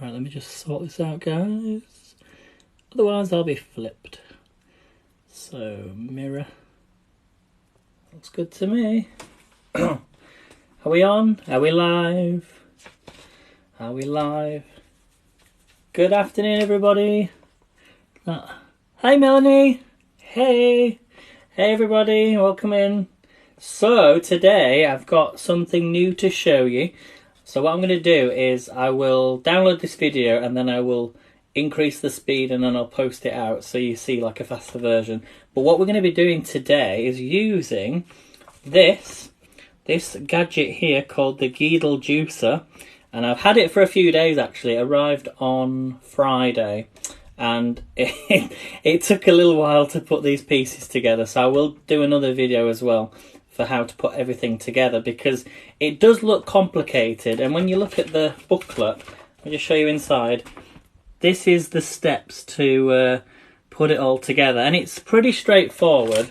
Right, let me just sort this out, guys. Otherwise, I'll be flipped. So, mirror. Looks good to me. Are we on? Are we live? Are we live? Good afternoon, everybody. Hi, Melanie. Hey. Hey, everybody. Welcome in. So, today I've got something new to show you. So what I'm going to do is I will download this video and then I will increase the speed and then I'll post it out so you see like a faster version. But what we're going to be doing today is using this gadget here called the Geedel juicer. And I've had it for a few days actually. It arrived on Friday and it took a little while to put these pieces together. So I will do another video as well for how to put everything together because it does look complicated. And when you look at the booklet, let me just show you inside. This is the steps to put it all together, and it's pretty straightforward.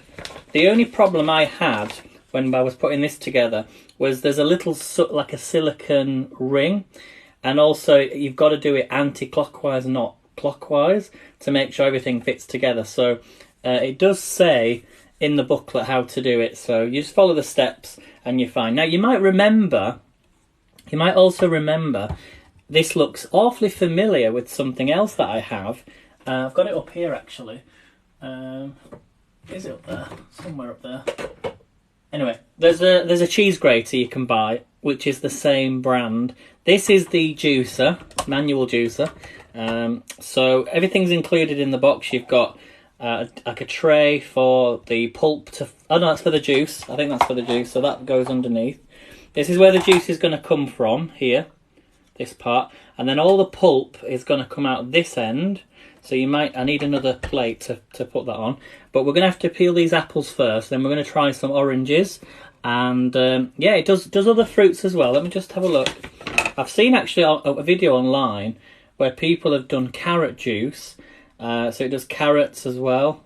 The only problem I had when I was putting this together was there's a little like a silicone ring, and also you've got to do it anti-clockwise, not clockwise, to make sure everything fits together. So it does say in the booklet how to do it, so you just follow the steps and you're fine. Now you might also remember this looks awfully familiar with something else that I have. I've got it up here actually. Is it up there? Somewhere up there. Anyway, there's a cheese grater you can buy, which is the same brand. This is the juicer, manual juicer. So everything's included in the box. You've got like a tray for the pulp to... Oh no, that's for the juice. I think that's for the juice, so that goes underneath. This is where the juice is going to come from, here. This part. And then all the pulp is going to come out this end. So I need another plate to put that on. But we're going to have to peel these apples first. Then we're going to try some oranges. And yeah, it does other fruits as well. Let me just have a look. I've seen actually a video online where people have done carrot juice. So it does carrots as well.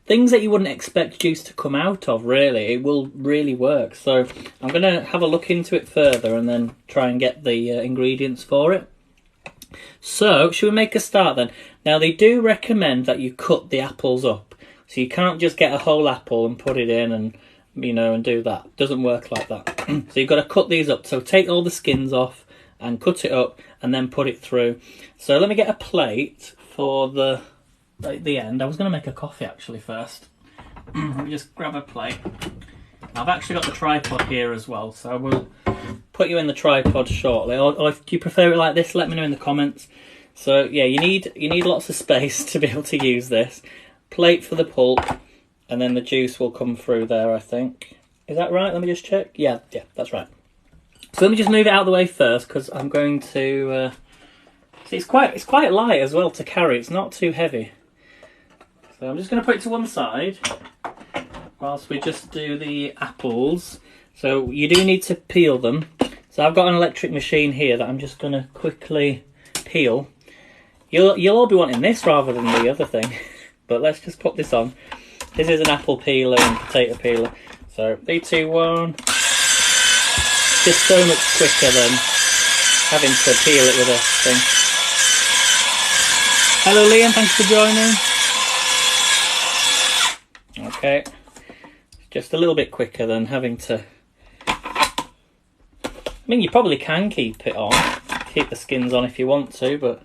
Things that you wouldn't expect juice to come out of, really. It will really work. So I'm going to have a look into it further and then try and get the ingredients for it. So, should we make a start then? Now, they do recommend that you cut the apples up. So you can't just get a whole apple and put it in and, and do that. It doesn't work like that. So you've got to cut these up. So take all the skins off and cut it up and then put it through. So let me get a plate for the end. I was going to make a coffee actually first. Let me just grab a plate. I've actually got the tripod here as well, so I will put you in the tripod shortly. Or if you prefer it like this, let me know in the comments. So yeah, you need lots of space to be able to use this. Plate for the pulp, and then the juice will come through there, I think. Is that right? Let me just check. Yeah, that's right. So let me just move it out of the way first, because I'm going to... see, it's quite light as well to carry. It's not too heavy. So I'm just going to put it to one side whilst we just do the apples. So you do need to peel them. So I've got an electric machine here that I'm just going to quickly peel. You'll all be wanting this rather than the other thing. But let's just put this on. This is an apple peeler and potato peeler. So 3, 2, 1. Just so much quicker than having to peel it with a thing. Hello Liam, thanks for joining. Okay. Just a little bit quicker than having to... I mean, you probably can keep it on. Keep the skins on if you want to, but...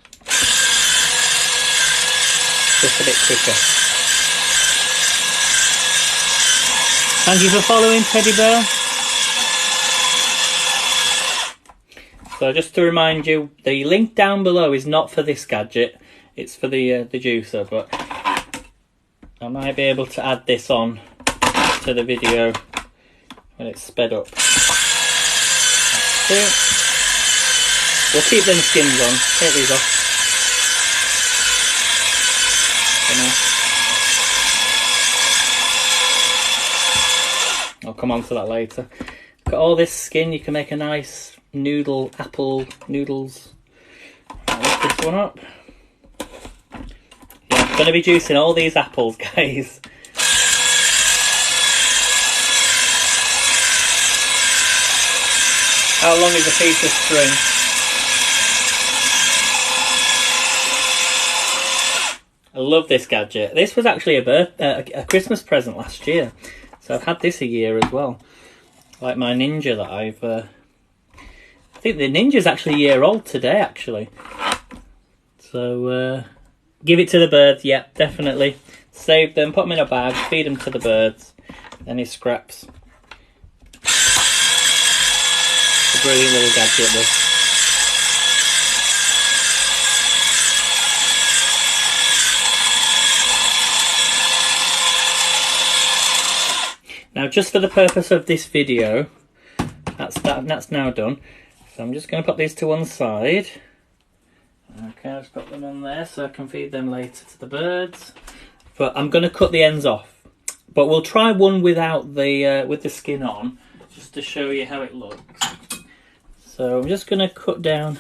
just a bit quicker. Thank you for following, Teddy Bear. So just to remind you, the link down below is not for this gadget. It's for the juicer, but I might be able to add this on to the video when it's sped up. That's it. We'll keep them skins on. Take these off. I'll come on to that later. Got all this skin, you can make a nice apple noodles. Lift this one up. Yeah, I'm going to be juicing all these apples, guys. How long is a piece of string? love this gadget. This was actually a Christmas present last year, so I've had this a year as well. Like my Ninja that I think the Ninja's actually a year old today, actually. So give it to the birds. Yep, definitely. Save them, put them in a bag, feed them to the birds. Any scraps. It's a brilliant little gadget, this. Now, just for the purpose of this video, that's now done. So I'm just going to put these to one side. Okay, I'll just put them on there so I can feed them later to the birds. But I'm going to cut the ends off. But we'll try one without the with the skin on, just to show you how it looks. So I'm just going to cut down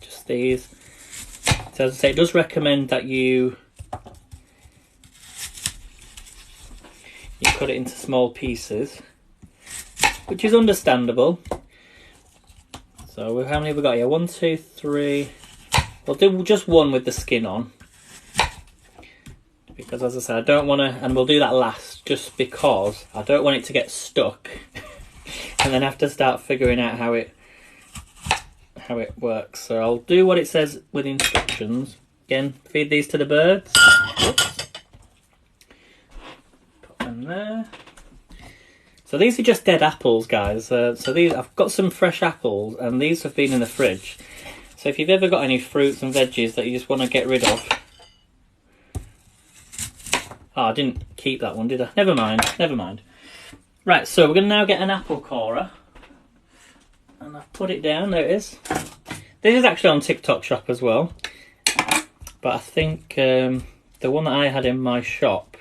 just these. So as I say, it does recommend that you cut it into small pieces, which is understandable. So how many have we got here? 1, 2, 3. We'll do just one with the skin on, because as I said, I don't want to, and we'll do that last, just because I don't want it to get stuck and then have to start figuring out how it works. So I'll do what it says with the instructions. Again, feed these to the birds. Oops. Put them there. So these are just dead apples, guys. So these, I've got some fresh apples, and these have been in the fridge. So if you've ever got any fruits and veggies that you just want to get rid of. Oh, I didn't keep that one, did I? Never mind, never mind. Right, so we're going to now get an apple corer. And I've put it down, there it is. This is actually on TikTok Shop as well. But I think the one that I had in my shop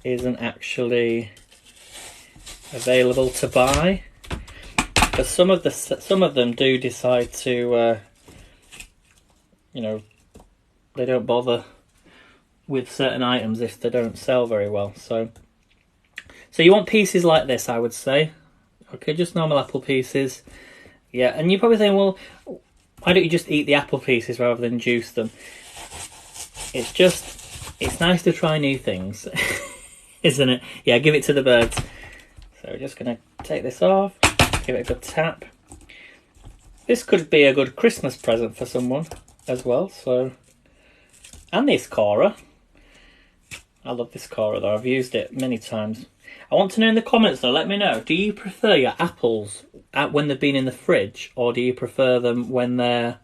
isn't actually available to buy. Because some of them do decide to, you know, they don't bother with certain items if they don't sell very well. So you want pieces like this, I would say. Okay, just normal apple pieces. Yeah, and you're probably thinking, well, why don't you just eat the apple pieces rather than juice them? It's nice to try new things, isn't it? Yeah, give it to the birds. So we're just going to take this off, give it a good tap. This could be a good Christmas present for someone as well. So, and this corer. I love this corer though, I've used it many times. I want to know in the comments though, let me know, do you prefer your apples when they've been in the fridge, or do you prefer them when they're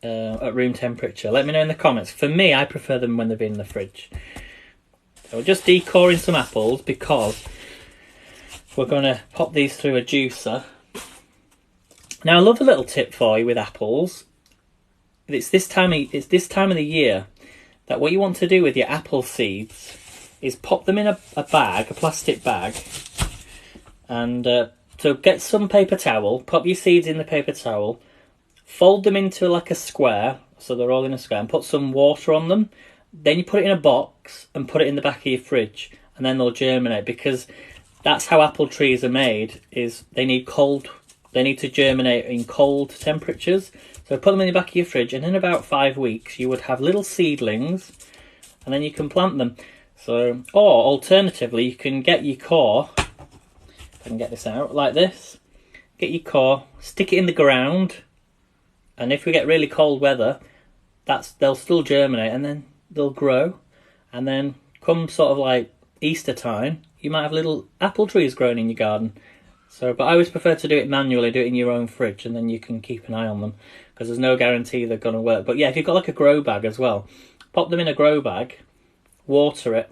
at room temperature? Let me know in the comments. For me, I prefer them when they've been in the fridge. So we're just decoring some apples because we're going to pop these through a juicer. Now I love a little tip for you with apples. It's this time of the year that what you want to do with your apple seeds is pop them in a bag, a plastic bag, and so get some paper towel, pop your seeds in the paper towel, fold them into like a square, so they're all in a square, and put some water on them. Then you put it in a box and put it in the back of your fridge, and then they'll germinate, because that's how apple trees are made, is they need to germinate in cold temperatures. So put them in the back of your fridge, and in about 5 weeks you would have little seedlings, and then you can plant them. So, or alternatively, you can get your core, if I can get this out, like this. Get your core, stick it in the ground, and if we get really cold weather, they'll still germinate, and then they'll grow, and then come sort of like Easter time, you might have little apple trees growing in your garden. So, but I always prefer to do it manually, do it in your own fridge, and then you can keep an eye on them, because there's no guarantee they're going to work. But yeah, if you've got like a grow bag as well, pop them in a grow bag, water it,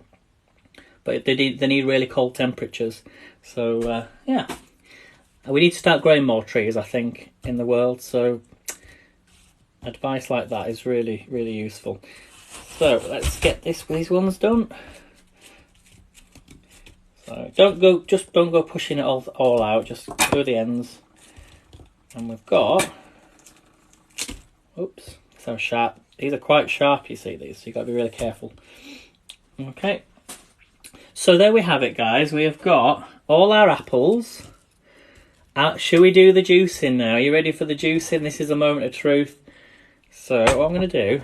but they need really cold temperatures. So yeah, we need to start growing more trees, I think, in the world. So advice like that is really, really useful. So let's get these ones done. So don't go pushing it all out, just do the ends. And we've got, oops, so sharp. These are quite sharp, you see these, so you've got to be really careful. Okay, so there we have it, guys. We have got all our apples. Should we do the juicing now? Are you ready for the juicing? This is a moment of truth. So what I'm going to do,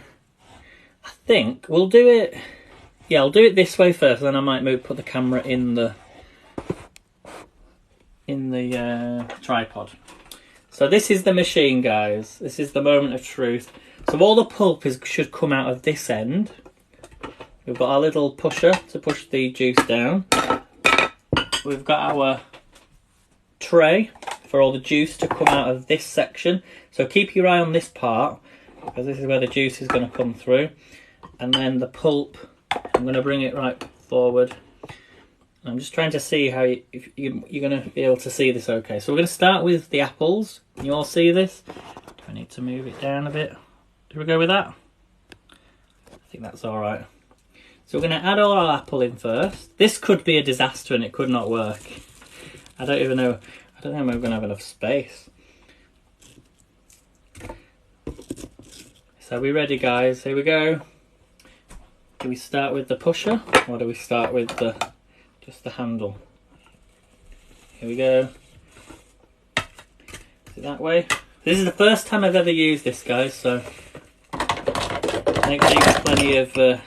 I think we'll do it. Yeah, I'll do it this way first, then I might put the camera in the tripod. So this is the machine, guys. This is the moment of truth. So all the pulp should come out of this end. We've got our little pusher to push the juice down. We've got our tray for all the juice to come out of this section. So keep your eye on this part, because this is where the juice is going to come through. And then the pulp, I'm going to bring it right forward. I'm just trying to see how if you're going to be able to see this okay. So we're going to start with the apples. Can you all see this? Do I need to move it down a bit? Do we go with that? I think that's all right. So we're going to add all our apple in first. This could be a disaster and it could not work. I don't even know. I don't know if we're going to have enough space. So are we ready, guys? Here we go. Do we start with the pusher or do we start with just the handle? Here we go. Is it that way? This is the first time I've ever used this, guys, so make sure you have plenty of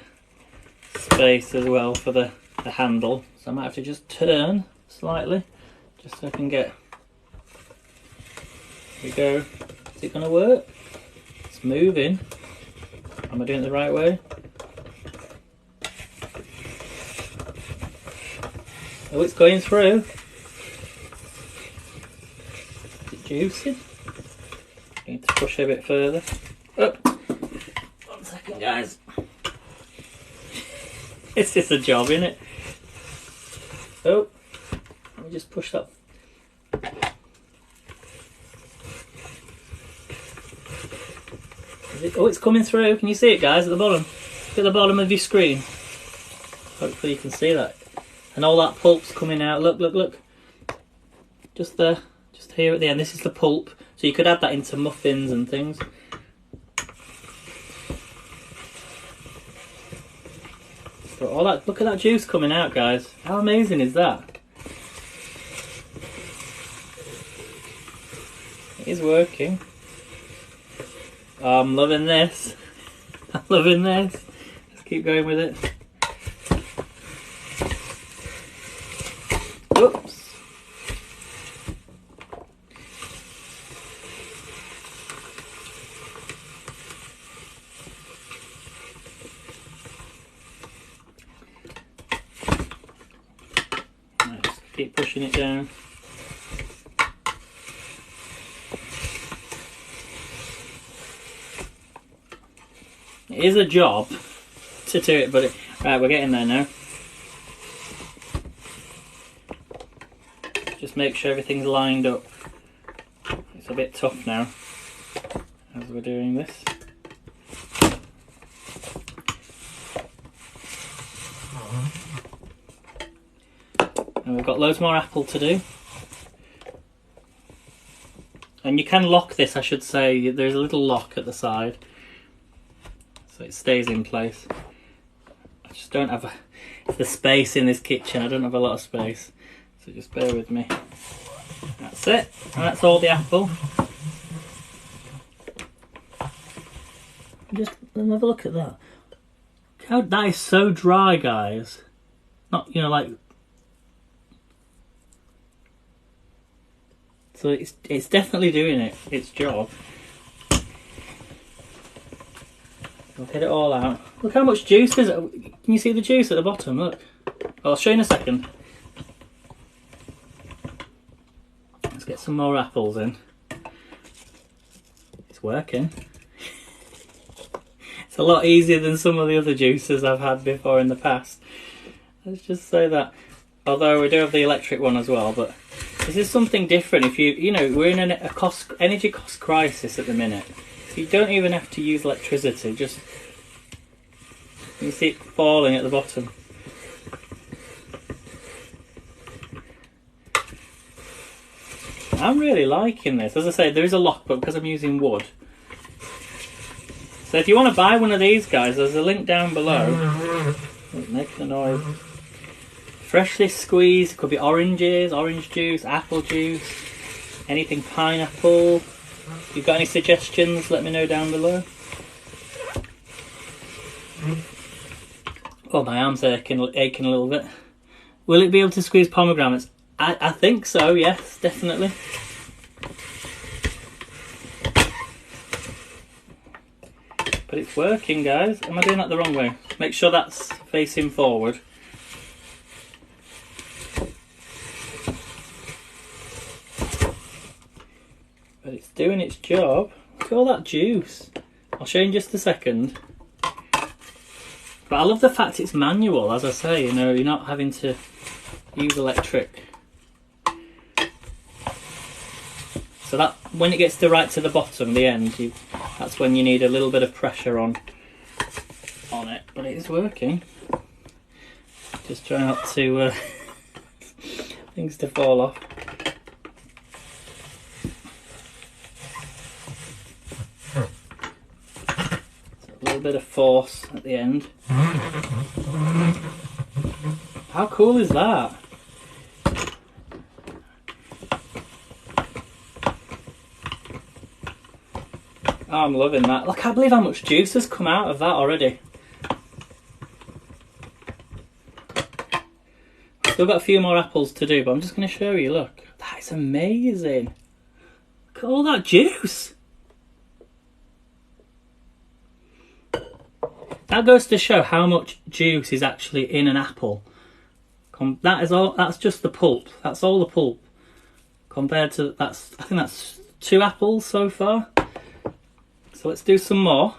space as well for the handle. So I might have to just turn slightly just so I can get. Here we go. Is it going to work? It's moving. Am I doing it the right way? Oh, it's going through. Is it juicy? Need to push it a bit further. Oh. 1 second, guys. It's just a job, isn't it? Oh, let me just push that. Oh, it's coming through. Can you see it, guys, at the bottom? Look at the bottom of your screen. Hopefully you can see that. And all that pulp's coming out. Look, look, look. Just there. Just here at the end. This is the pulp. So you could add that into muffins and things. But all that, look at that juice coming out, guys. How amazing is that? It is working. Oh, I'm loving this. I'm loving this. Let's keep going with it. Oops. Let's keep pushing it down. It is a job to do it, but right, we're getting there now. Just make sure everything's lined up. It's a bit tough now as we're doing this. And we've got loads more apple to do. And you can lock this, I should say. There's a little lock at the side, so it stays in place. I just don't have the space in this kitchen. I don't have a lot of space, so just bear with me. That's it. And that's all the apple. Just have a look at that. How that is so dry, guys. Not, you know, like. So it's definitely doing its job. I'll get it all out. Look how much juice is it. Can you see the juice at the bottom? Look. I'll show you in a second. Let's get some more apples in. It's working. It's a lot easier than some of the other juices I've had before in the past. Let's just say that. Although we do have the electric one as well, but this is something different. If you know, we're in a energy cost crisis at the minute. So you don't even have to use electricity, just you see it falling at the bottom. I'm really liking this. As I say, there is a lock, but because I'm using wood. So if you want to buy one of these, guys, there's a link down below. Make the noise. Freshly squeezed, could be oranges, orange juice, apple juice, anything pineapple. If you've got any suggestions, let me know down below. Oh, my arm's aching a little bit. Will it be able to squeeze pomegranates? I think so, yes, definitely. But it's working, guys. Am I doing that the wrong way? Make sure that's facing forward. But it's doing its job. Look at all that juice. I'll show you in just a second. But I love the fact it's manual, as I say, you know, you're not having to use electric. So that when it gets to the bottom, the end, that's when you need a little bit of pressure on it. But it is working. Just try not to things to fall off. So a little bit of force at the end. How cool is that? Oh, I'm loving that. Look, I can't believe how much juice has come out of that already. Still got a few more apples to do, but I'm just going to show you, look. That is amazing. Look at all that juice. That goes to show how much juice is actually in an apple. That's just the pulp. That's all the pulp. Compared to, I think that's 2 apples so far. So let's do some more.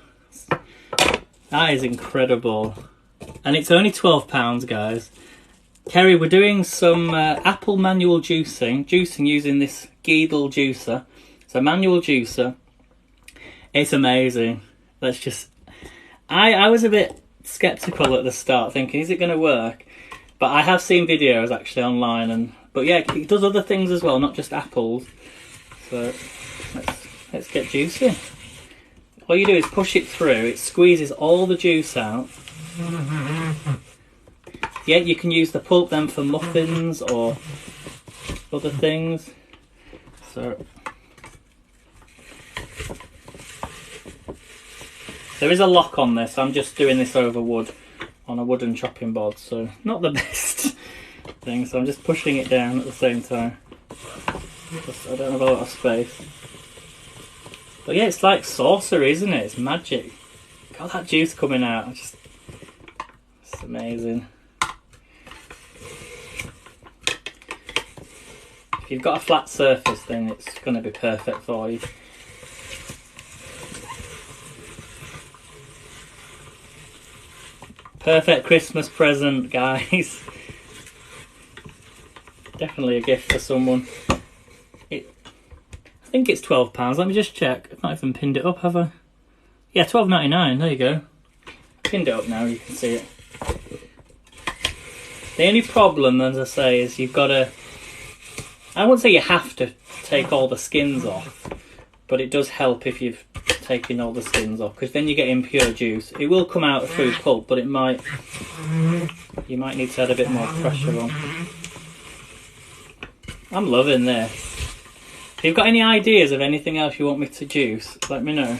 That is incredible. And it's only £12, guys. Kerry, we're doing some apple manual juicing using this Geedel juicer. So manual juicer. It's amazing. Let's just... I was a bit sceptical at the start, thinking, is it going to work? But I have seen videos actually online, but yeah, it does other things as well, not just apples. So let's get juicing. All you do is push it through, it squeezes all the juice out. Yeah, you can use the pulp then for muffins or other things. So there is a lock on this. I'm just doing this over wood on a wooden chopping board, so not the best thing. So I'm just pushing it down at the same time. I don't have a lot of space. But yeah, it's like sorcery, isn't it? It's magic. Got that juice coming out. It's amazing. If you've got a flat surface, then it's going to be perfect for you. Perfect Christmas present, guys. Definitely a gift for someone. I think it's £12. Let me just check. I've not even pinned it up, have I? Yeah, £12.99. There you go. Pinned it up now, you can see it. The only problem, as I say, is you've got to... I wouldn't say you have to take all the skins off, but it does help if you've taken all the skins off, because then you get impure juice. It will come out of food pulp, but you might need to add a bit more pressure on. I'm loving this. If you've got any ideas of anything else you want me to juice, let me know.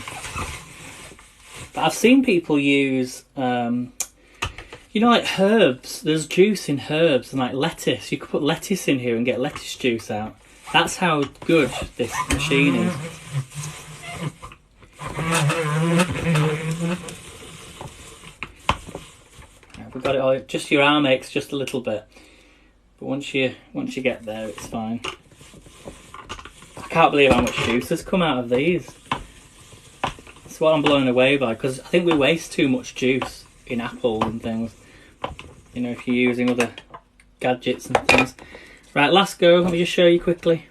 But I've seen people use, you know, like herbs. There's juice in herbs and like lettuce. You could put lettuce in here and get lettuce juice out. That's how good this machine is. We've got it all. Just your arm aches just a little bit, but once you get there, it's fine. I can't believe how much juice has come out of these. That's what I'm blown away by, because I think we waste too much juice in apples and things. You know, if you're using other gadgets and things. Right, last go. Let me just show you quickly.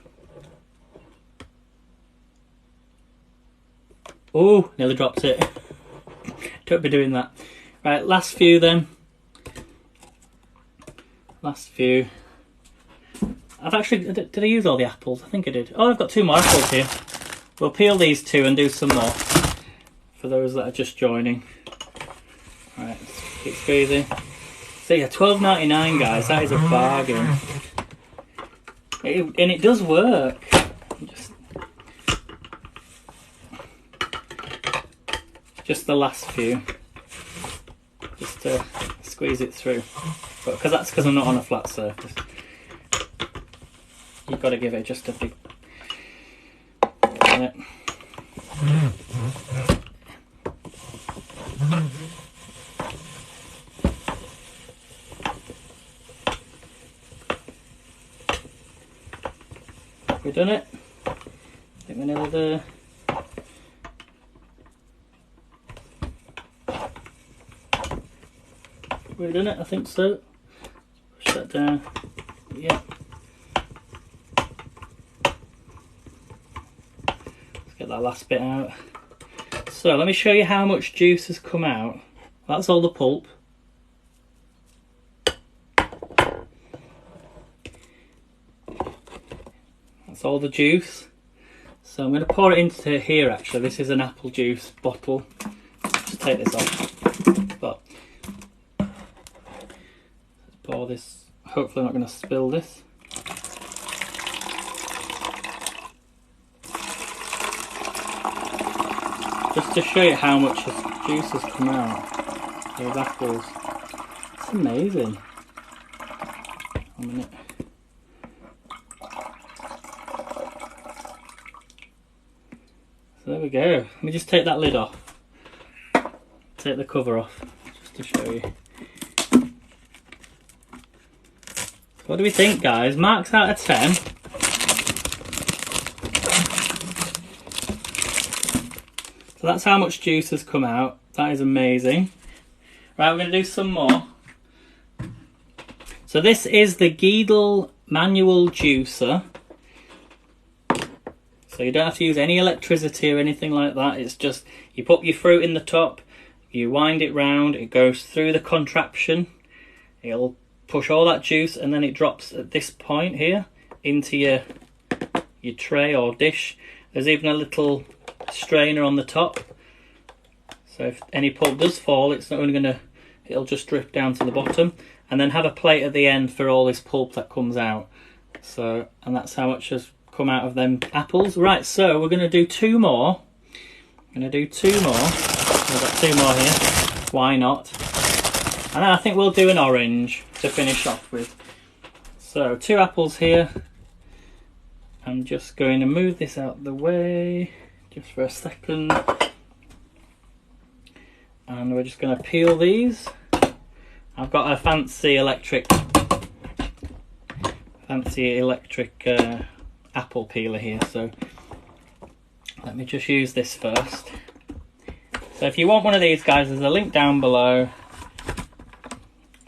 Oh, nearly dropped it. Don't be doing that. Right, last few then. Last few. I've actually... Did I use all the apples? I think I did. Oh, I've got 2 more apples here. We'll peel these 2 and do some more. For those that are just joining. Right, let's keep squeezing. So yeah, £12.99, guys. That is a bargain. And it does work. Just the last few. to squeeze it through. But that's because I'm not on a flat surface. You've got to give it just a big minute. We've done it. I think we're nearly there. We've done it, I think so. Push that down. Yeah. Let's get that last bit out. So let me show you how much juice has come out. That's all the pulp. That's all the juice. So I'm going to pour it into here actually. This is an apple juice bottle. Just take this off. But let's pour this. Hopefully I'm not going to spill this. Just to show you how much juice has come out. Those apples. It's amazing. 1 minute. So there we go. Let me just take that lid off. Take the cover off, just to show you. So what do we think, guys? Marks out of 10. So that's how much juice has come out. That is amazing. Right, we're going to do some more. So this is the Geedel manual juicer. So you don't have to use any electricity or anything like that. It's just, you put your fruit in the top, you wind it round, it goes through the contraption, it'll push all that juice, and then it drops at this point here into your tray or dish. There's even a little strainer on the top. So if any pulp does fall, it's not only gonna, it'll just drip down to the bottom, and then have a plate at the end for all this pulp that comes out. So, and that's how much has come out of them apples. Right, so we're going to do 2 more. I'm going to do 2 more. We've got 2 more here. Why not? And then I think we'll do an orange to finish off with. So 2 apples here. I'm just going to move this out of the way just for a second. And we're just going to peel these. I've got a fancy electric apple peeler here, so let me just use this first. So if you want one of these, guys, there's a link down below.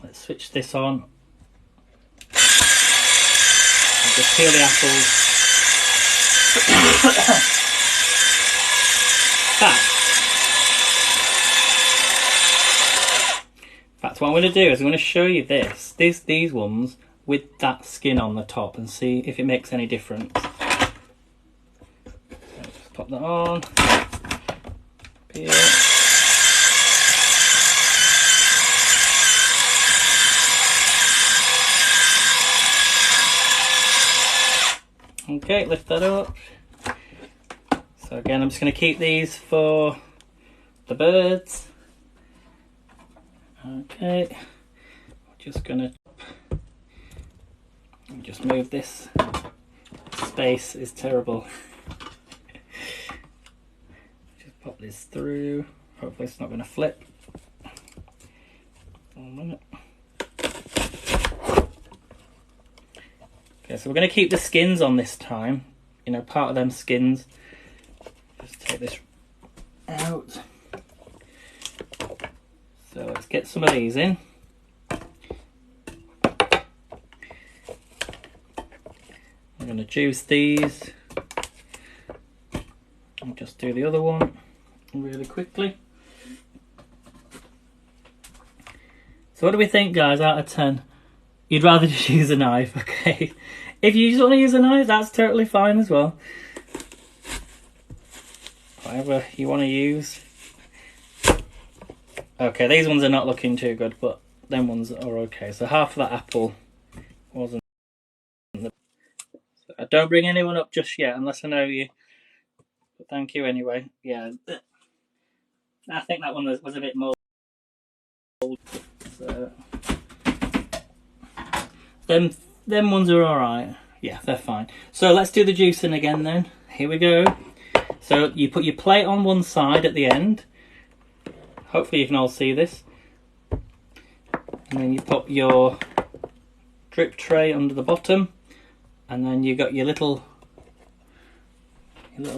Let's switch this on. I'll just peel the apples. In fact, what I'm going to do is I'm going to show you these ones with that skin on the top and see if it makes any difference. So just pop that on. Peel. Okay, lift that up. So again, I'm just going to keep these for the birds. Okay, just going to just move this. Space is terrible. Just pop this through. Hopefully it's not going to flip. 1 minute. Okay, so we're going to keep the skins on this time. You know, part of them skins. Just take this out. So let's get some of these in. I'm going to juice these. I'll just do the other one really quickly. So what do we think, guys, out of 10? You'd rather just use a knife, okay? If you just want to use a knife, that's totally fine as well. Whatever you want to use. Okay, these ones are not looking too good, but them ones are okay. So half of that apple wasn't. Don't bring anyone up just yet unless I know you. But thank you anyway. Yeah, I think that one was a bit more. Them ones are alright. Yeah, they're fine. So let's do the juicing again then. Here we go. So you put your plate on one side at the end. Hopefully you can all see this. And then you put your drip tray under the bottom. And then you got your little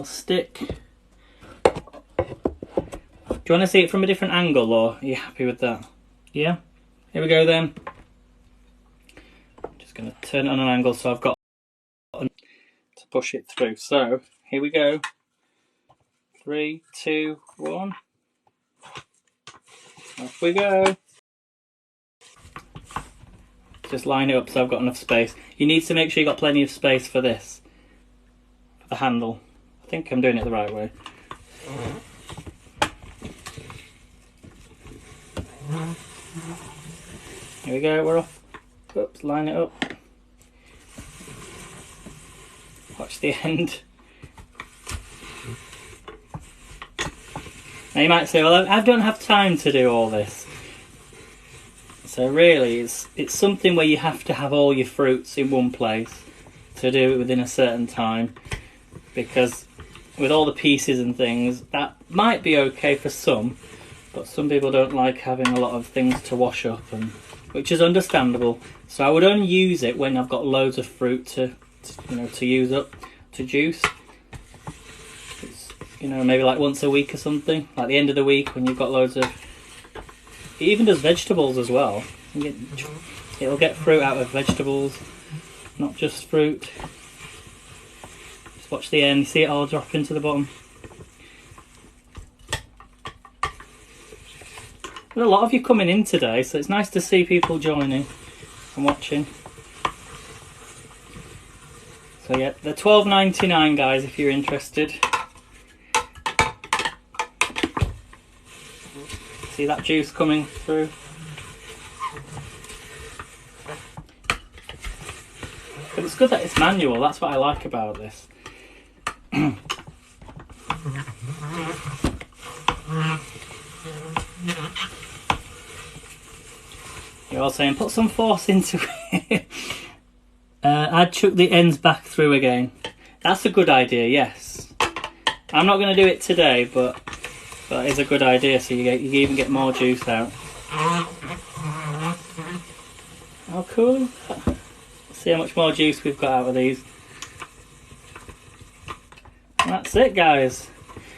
stick. Do you want to see it from a different angle, or are you happy with that? Yeah? Here we go then. Just going to turn it on an angle so I've got to push it through. So, here we go. 3, 2, 1. Off we go. Just line it up so I've got enough space. You need to make sure you've got plenty of space for this. For the handle. I think I'm doing it the right way. Here we go, we're off. Oops, line it up. Watch the end. Now you might say, well, I don't have time to do all this. So really, it's something where you have to have all your fruits in one place to do it within a certain time. Because with all the pieces and things, that might be okay for some, but some people don't like having a lot of things to wash up, and which is understandable. So I would only use it when I've got loads of fruit to use up, to juice. It's, maybe like once a week or something, like the end of the week when you've got loads of. It even does vegetables as well. It'll get fruit out of vegetables, not just fruit. Just watch the end, you see it all drop into the bottom. There's a lot of you coming in today, so it's nice to see people joining and watching. So yeah, they're $12.99 guys if you're interested. See that juice coming through? But it's good that it's manual, that's what I like about this. You're all saying, put some force into it. I'd chuck the ends back through again. That's a good idea, yes. I'm not going to do it today, but that is a good idea, so you even get more juice out. How cool. Let's see how much more juice we've got out of these. And that's it, guys.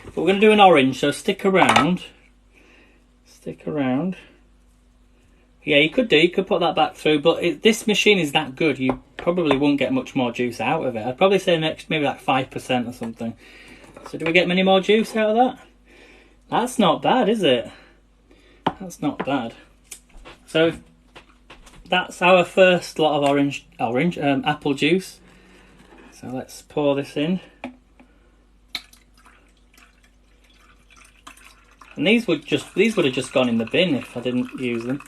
But we're going to do an orange, so stick around. Stick around. Yeah, you could put that back through, but this machine is that good, you probably won't get much more juice out of it. I'd probably say maybe like 5% or something. So do we get many more juice out of that? That's not bad, is it? That's not bad. So that's our first lot of apple juice. So let's pour this in. And these would have just gone in the bin if I didn't use them.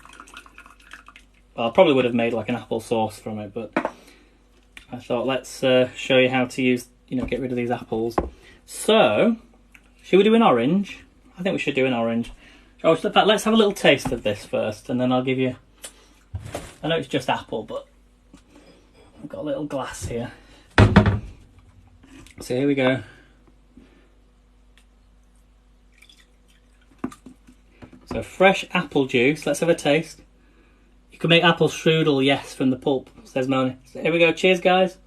Well, I probably would have made like an apple sauce from it, but I thought let's show you how to get rid of these apples. So, should we do an orange? I think we should do an orange. Oh, in fact, let's have a little taste of this first, and then I'll give you. I know it's just apple, but I've got a little glass here. So here we go. So fresh apple juice. Let's have a taste. You can make apple strudel, yes, from the pulp, says Moni. So here we go. Cheers, guys.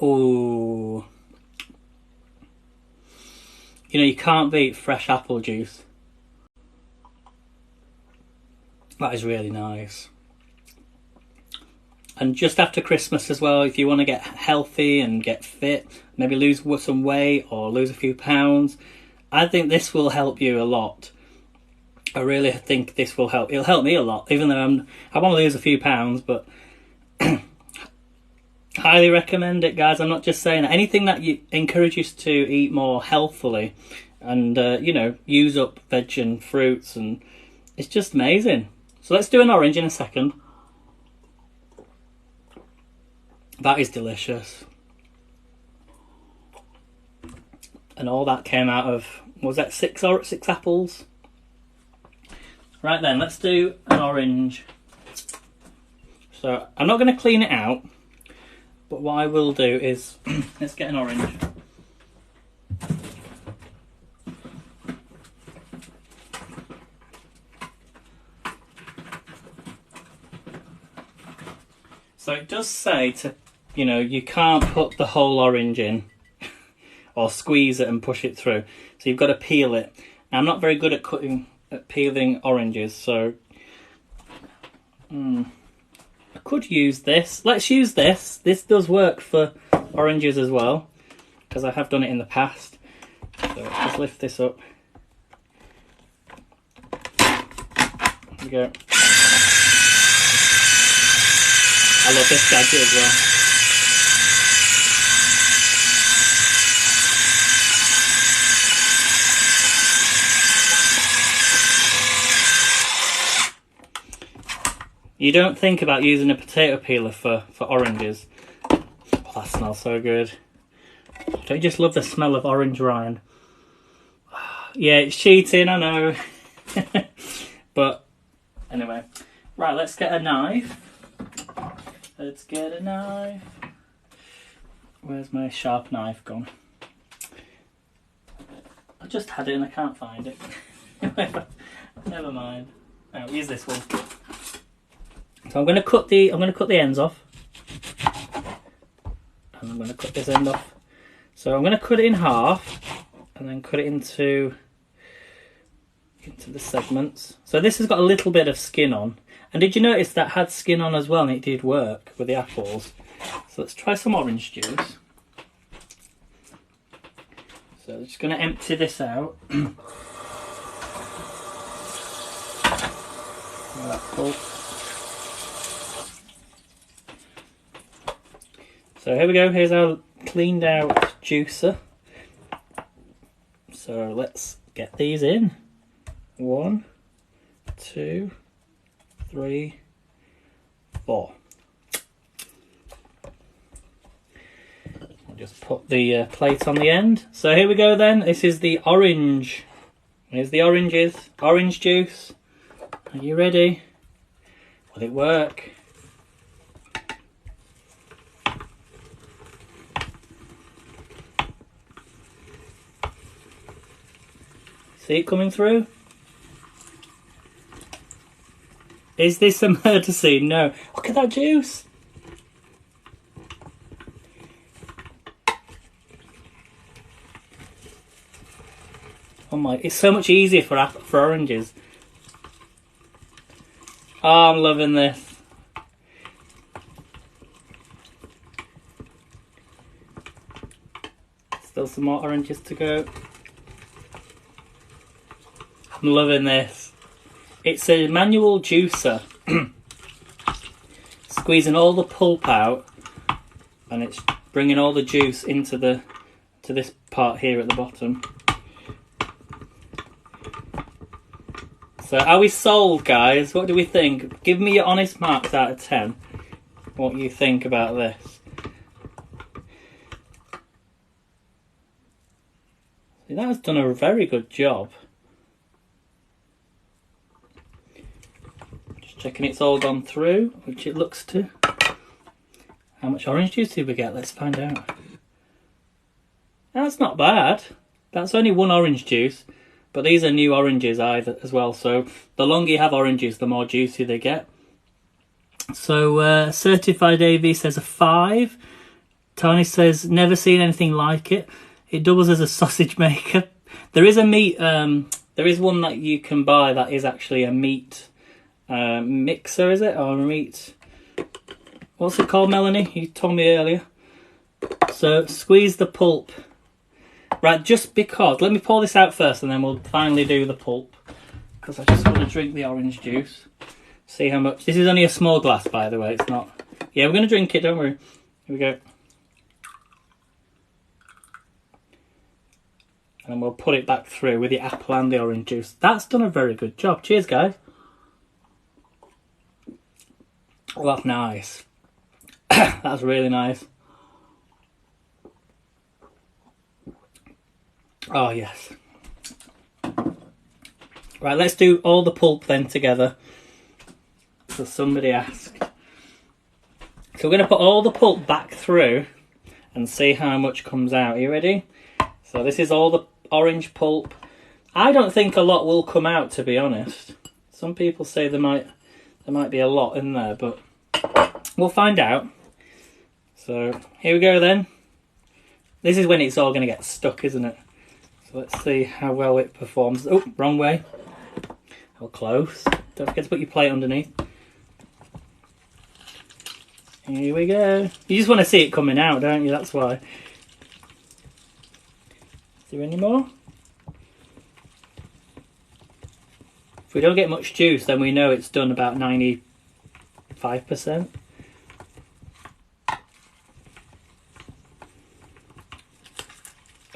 Ooh. You can't beat fresh apple juice. That is really nice. And just after Christmas as well, if you want to get healthy and get fit, maybe lose some weight or lose a few pounds, I think this will help you a lot. I really think this will help. It'll help me a lot, even though I want to lose a few pounds, but highly recommend it, guys. I'm not just saying that. Anything that encourages you to eat more healthily and, use up veg and fruits, and it's just amazing. So let's do an orange in a second. That is delicious. And all that came out of, was that six apples? Right then, let's do an orange. So I'm not going to clean it out, but what I will do is, let's get an orange. So it does say to, you know, you can't put the whole orange in or squeeze it and push it through. So you've got to peel it. Now, I'm not very good at peeling oranges, so I could use this. Let's use this. This does work for oranges as well, because I have done it in the past. So let's just lift this up. There we go. I love this gadget as well. You don't think about using a potato peeler for oranges. Oh, that smells so good. Don't you just love the smell of orange rind? Yeah, it's cheating, I know. But anyway. Right, let's get a knife. Let's get a knife. Where's my sharp knife gone? I just had it and I can't find it. Never mind. I'll use this one. So I'm going to cut the ends off, and I'm going to cut this end off. So I'm going to cut it in half, and then cut it into the segments. So this has got a little bit of skin on. And did you notice that had skin on as well, and it did work with the apples? So let's try some orange juice. So I'm just going to empty this out. That pulp. So here we go, here's our cleaned out juicer. So let's get these in. 1, 2, 3, 4. I'll just put the plate on the end. So here we go then, this is the orange. Here's the oranges, orange juice. Are you ready? Will it work? See it coming through? Is this a murder scene? No. Look at that juice. Oh my, it's so much easier for oranges. Oh, I'm loving this. Still some more oranges to go. I'm loving this. It's a manual juicer. Squeezing all the pulp out, and it's bringing all the juice into to this part here at the bottom. So are we sold, guys? What do we think? Give me your honest marks out of 10. What you think about this. See, that has done a very good job. Checking it's all gone through, which it looks to. How much orange juice did we get? Let's find out. That's not bad. That's only one orange juice, but these are new oranges either as well. So the longer you have oranges, the more juicy they get. So Certified AV says a 5. Tony says never seen anything like it. It doubles as a sausage maker. There is a meat. There is one that you can buy that is actually a meat. Mixer, is it? Or meat? What's it called, Melanie? You told me earlier. So squeeze the pulp. Right, just because. Let me pour this out first and then we'll finally do the pulp. Because I just want to drink the orange juice. See how much. This is only a small glass, by the way. It's not. Yeah, we're going to drink it, don't worry. Here we go. And we'll put it back through with the apple and the orange juice. That's done a very good job. Cheers, guys. Oh, that's nice. That's really nice. Oh, yes. Right, let's do all the pulp then together. So somebody asked. So we're going to put all the pulp back through and see how much comes out. Are you ready? So this is all the orange pulp. I don't think a lot will come out, to be honest. Some people say there might be a lot in there, but we'll find out. So here we go then. This is when it's all going to get stuck, isn't it? So let's see how well it performs. Oh, wrong way. How close. Don't forget to put your plate underneath. Here we go. You just want to see it coming out, don't you? That's why. Is there any more? If we don't get much juice, then we know it's done about 95%.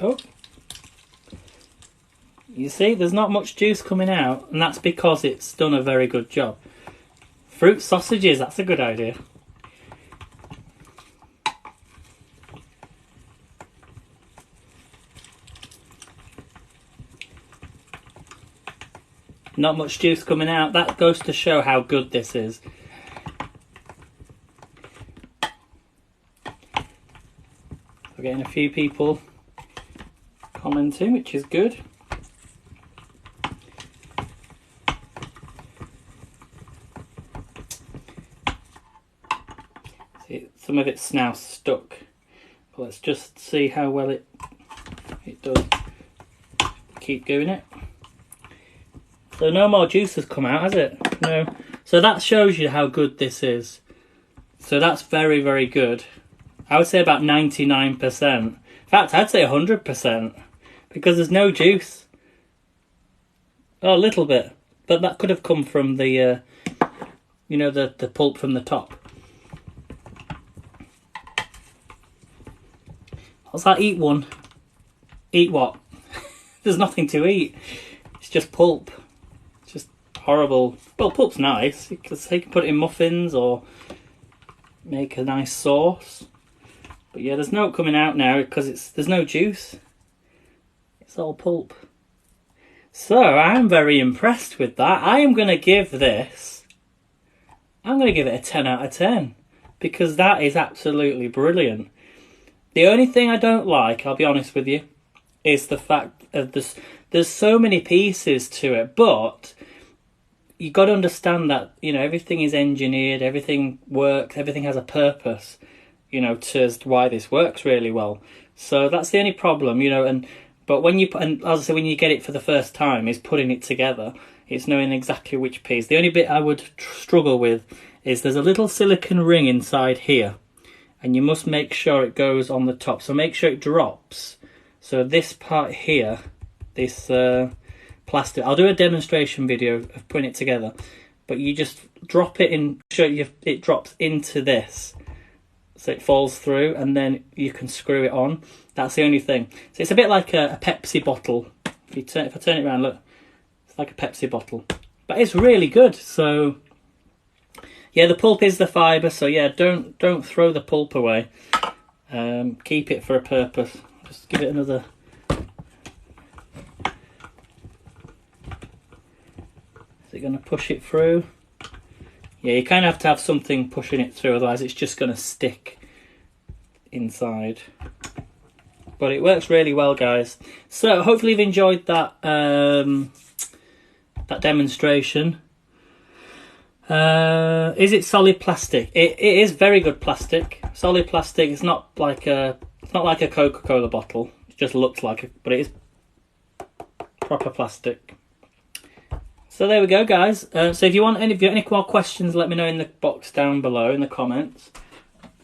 Oh. You see, there's not much juice coming out, and that's because it's done a very good job. Fruit sausages, that's a good idea. Not much juice coming out. That goes to show how good this is. We're getting a few people commenting, which is good. See, some of it's now stuck. But let's just see how well it does. Keep doing it. So no more juice has come out, has it? No. So that shows you how good this is. So that's very, very good. I would say about 99%. In fact, I'd say 100%. Because there's no juice. Oh, a little bit. But that could have come from the, you know, the pulp from the top. What's that? Eat one. Eat what? There's nothing to eat. It's just pulp. Horrible. Well, pulp's nice because you can put it in muffins or make a nice sauce. But yeah, there's no coming out now because there's no juice. It's all pulp. So I'm very impressed with that. I am going to give this. I'm going to give it a 10 out of 10 because that is absolutely brilliant. The only thing I don't like, I'll be honest with you, is the fact of there's so many pieces to it, but you got to understand that, you know, everything is engineered, everything works, everything has a purpose, you know, to why this works really well. So that's the only problem, you know, but when you, and as I say, when you get it for the first time, is putting it together. It's knowing exactly which piece. The only bit I would struggle with is there's a little silicone ring inside here, and you must make sure it goes on the top. So make sure it drops. So this part here, this plastic. I'll do a demonstration video of putting it together, but you just drop it in, it drops into this, so it falls through, and then you can screw it on. That's the only thing. So it's a bit like a Pepsi bottle. If I turn it around, look, it's like a Pepsi bottle, but it's really good. So yeah, the pulp is the fibre. So yeah, don't throw the pulp away. Keep it for a purpose. Just give it another. Is it going to push it through? Yeah, you kind of have to have something pushing it through, otherwise it's just going to stick inside. But it works really well, guys. So hopefully you've enjoyed that that demonstration. Is it solid plastic? It is very good plastic. Solid plastic. It's not like a Coca-Cola bottle. It just looks like it, but it is proper plastic. So there we go, guys. So if you want any more questions, let me know in the box down below in the comments,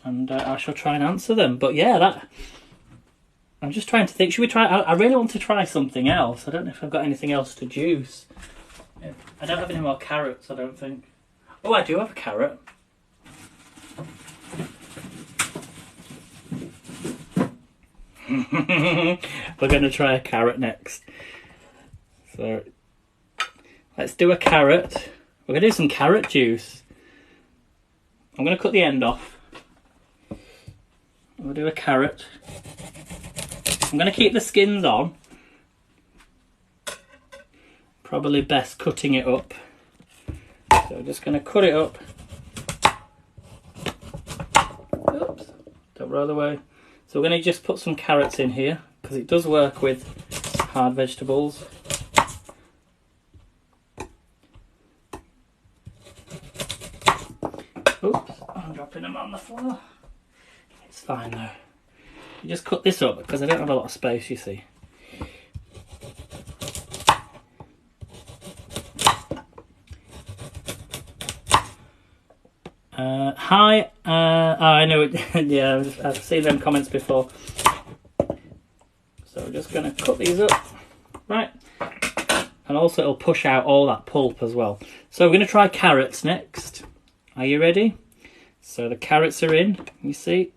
and I shall try and answer them. But yeah, I'm just trying to think. Should we try? I really want to try something else. I don't know if I've got anything else to juice. I don't have any more carrots, I don't think. Oh, I do have a carrot. We're going to try a carrot next. So let's do a carrot. We're going to do some carrot juice. I'm going to cut the end off. We'll do a carrot. I'm going to keep the skins on. Probably best cutting it up. So I'm just going to cut it up. roll away. So we're going to just put some carrots in here because it does work with hard vegetables. Oops, I'm dropping them on the floor. It's fine though. You just cut this up because I don't have a lot of space, you see. Hi, I know it. Yeah, I've seen them comments before. So we're just going to cut these up, right? And also it'll push out all that pulp as well. So we're going to try carrots next. Are you ready? So the carrots are in, you see.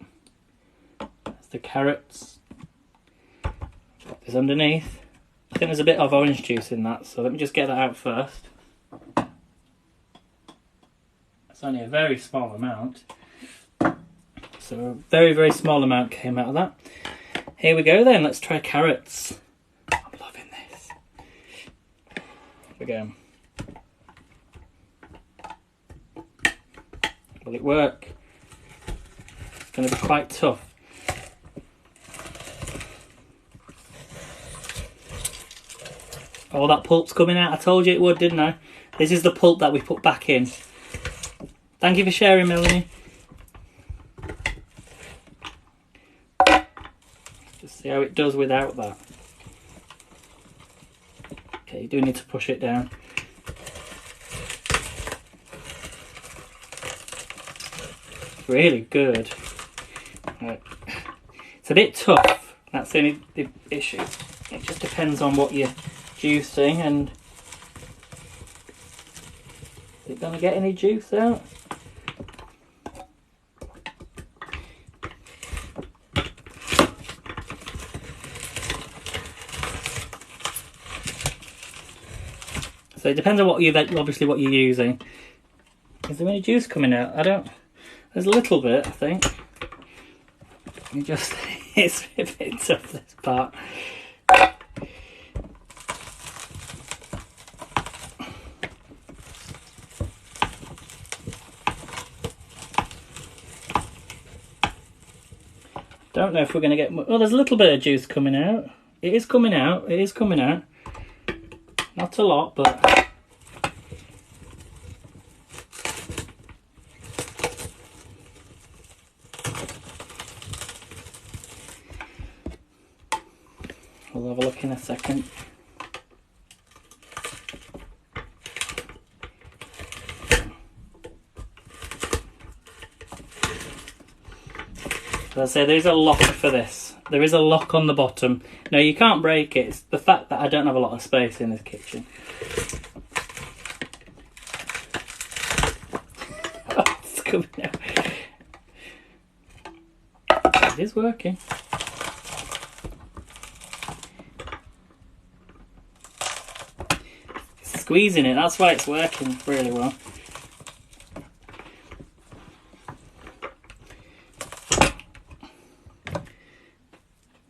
That's the carrots. Drop this underneath. I think there's a bit of orange juice in that, so let me just get that out first. It's only a very small amount. So a very, very small amount came out of that. Here we go then, let's try carrots. I'm loving this. Here we go. Will it work? It's going to be quite tough. Oh, that pulp's coming out. I told you it would, didn't I? This is the pulp that we put back in. Thank you for sharing, Melanie. Just see how it does without that. Okay, you do need to push it down. Really good. Right. It's a bit tough. That's the only issue. It just depends on what you're juicing and... Is it going to get any juice out? So it depends on what you obviously what you're using. Is there any juice coming out? I don't. There's a little bit, I think. You just it's a bit tough, this part. Don't know if we're going to get... Oh, there's a little bit of juice coming out. It is coming out. It is coming out. Not a lot, but... We'll have a look in a second. As I say, there's a lock for this. There is a lock on the bottom. No, you can't break it. It's the fact that I don't have a lot of space in this kitchen. Oh, it's coming out. It is working. It's squeezing it, that's why it's working really well.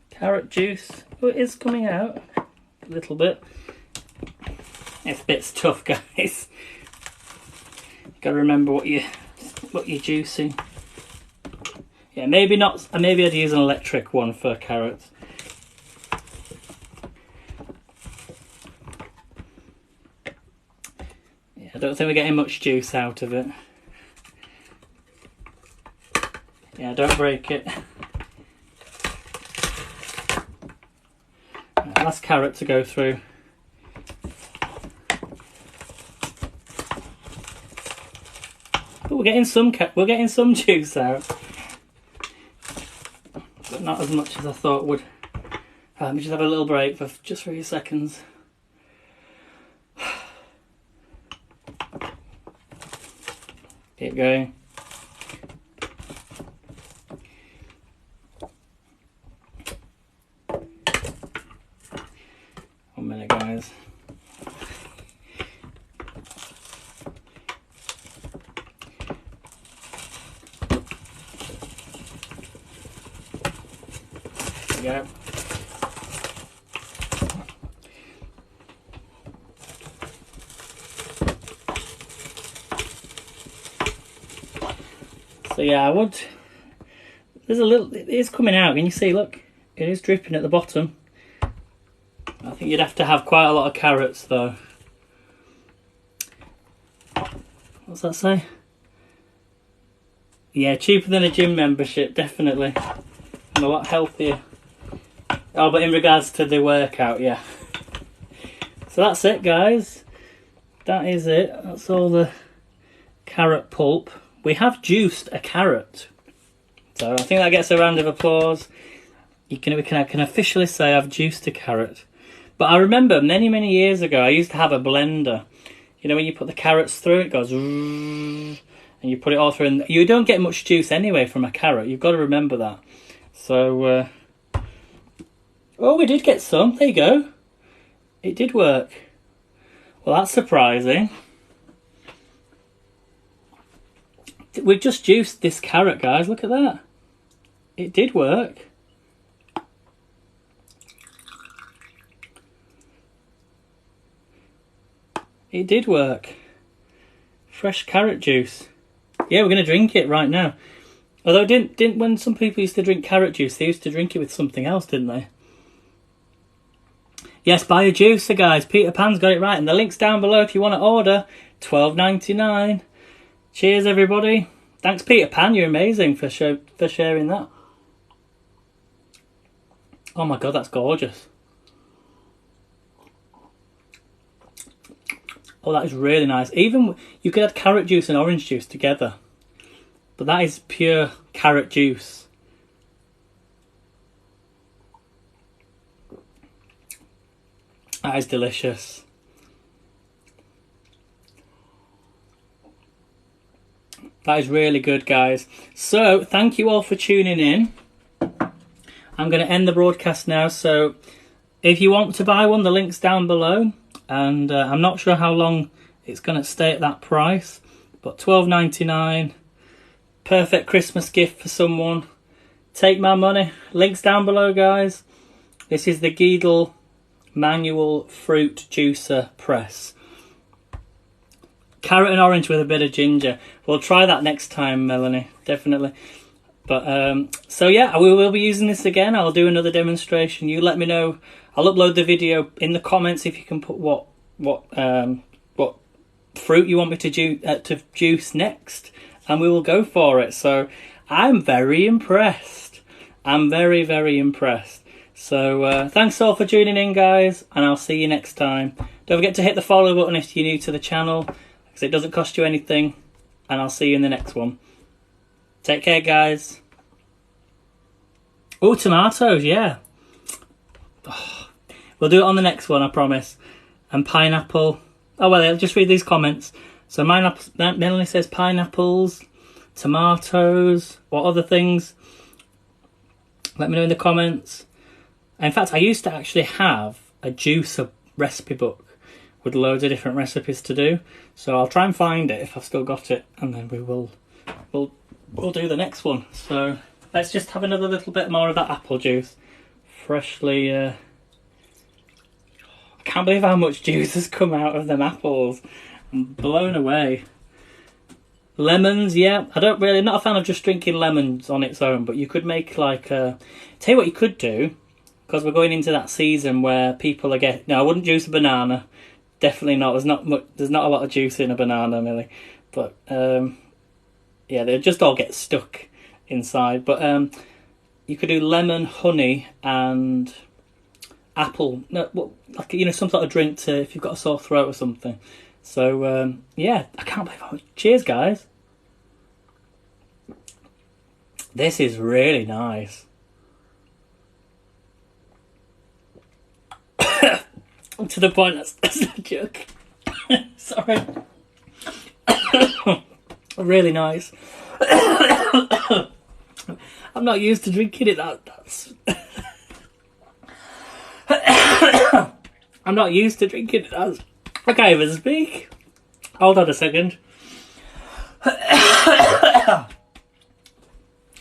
Carrot juice, oh, it is coming out a little bit. This bit's tough, guys. You've got to remember what you're juicing. Yeah, maybe not. Maybe I'd use an electric one for carrots. Yeah, I don't think we're getting much juice out of it. Yeah, don't break it. Last carrot to go through. But we're getting some juice out, but not as much as I thought would. Let me just have a little break for just a few seconds. Keep going. Guys, there we go. So yeah, I would There's a little, it is coming out. Can you see? Look, it is dripping at the bottom. I think you'd have to have quite a lot of carrots though. What's that say? Yeah, cheaper than a gym membership, definitely. And a lot healthier. Oh, but in regards to the workout, yeah. So that's it, guys. That is it. That's all the carrot pulp. We have juiced a carrot. So I think that gets a round of applause. I can officially say I've juiced a carrot. But I remember many years ago, I used to have a blender. You know, when you put the carrots through, it goes... And you put it all through. And you don't get much juice anyway from a carrot. You've got to remember that. So... oh, we did get some. There you go. It did work. Well, that's surprising. We've just juiced this carrot, guys. Look at that. It did work. It did work. Fresh carrot juice. Yeah, we're going to drink it right now. Although, didn't when some people used to drink carrot juice, they used to drink it with something else, didn't they? Yes, buy a juicer, guys. Peter Pan's got it right. And the link's down below if you want to order. $12.99. Cheers, everybody. Thanks, Peter Pan. You're amazing for sharing that. Oh, my God, that's gorgeous. Oh, that is really nice. Even you could add carrot juice and orange juice together. But that is pure carrot juice. That is delicious. That is really good, guys. So, thank you all for tuning in. I'm going to end the broadcast now. So, if you want to buy one, the link's down below. And I'm not sure how long it's going to stay at that price. But $12.99. Perfect Christmas gift for someone. Take my money. Link's down below, guys. This is the Geedel manual fruit juicer press. Carrot and orange with a bit of ginger. We'll try that next time, Melanie. Definitely. But so yeah, we will be using this again. I'll do another demonstration. You let me know. I'll upload the video in the comments if you can put what fruit you want me to juice next, and we will go for it. So I'm very impressed. I'm very impressed. So thanks all for tuning in, guys, and I'll see you next time. Don't forget to hit the follow button if you're new to the channel, because it doesn't cost you anything, and I'll see you in the next one. Take care, guys. Oh, tomatoes, yeah. Oh, we'll do it on the next one, I promise. And pineapple. Oh, well, I'll just read these comments. So Melanie says pineapples, tomatoes, what other things? Let me know in the comments. In fact, I used to actually have a juicer recipe book with loads of different recipes to do. So I'll try and find it if I've still got it, and then we'll do the next one. So let's just have another little bit more of that apple juice. Freshly... I can't believe how much juice has come out of them apples. I'm blown away. Lemons, yeah. Not a fan of just drinking lemons on its own, but you could make like tell you what you could do, because we're going into that season where people are getting... No, I wouldn't juice a banana. Definitely not. There's not a lot of juice in a banana, really. But yeah, they just all get stuck inside. But you could do lemon, honey, and apple. No, like, you know, some sort of drink to if you've got a sore throat or something. So yeah, I can't believe how much. Cheers, guys. This is really nice. To the point that's a joke. Sorry. Really nice. I'm not used to drinking it. That's. I'm not used to drinking it. I can't even speak. Hold on a second.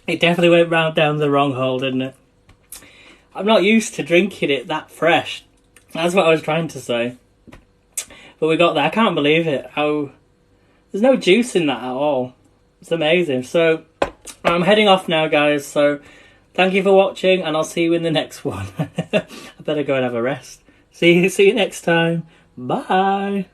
It definitely went round down the wrong hole, didn't it? I'm not used to drinking it that fresh. That's what I was trying to say. But we got there. I can't believe it. There's no juice in that at all. It's amazing. So, I'm heading off now, guys, so thank you for watching, and I'll see you in the next one. I better go and have a rest. See you next time. Bye.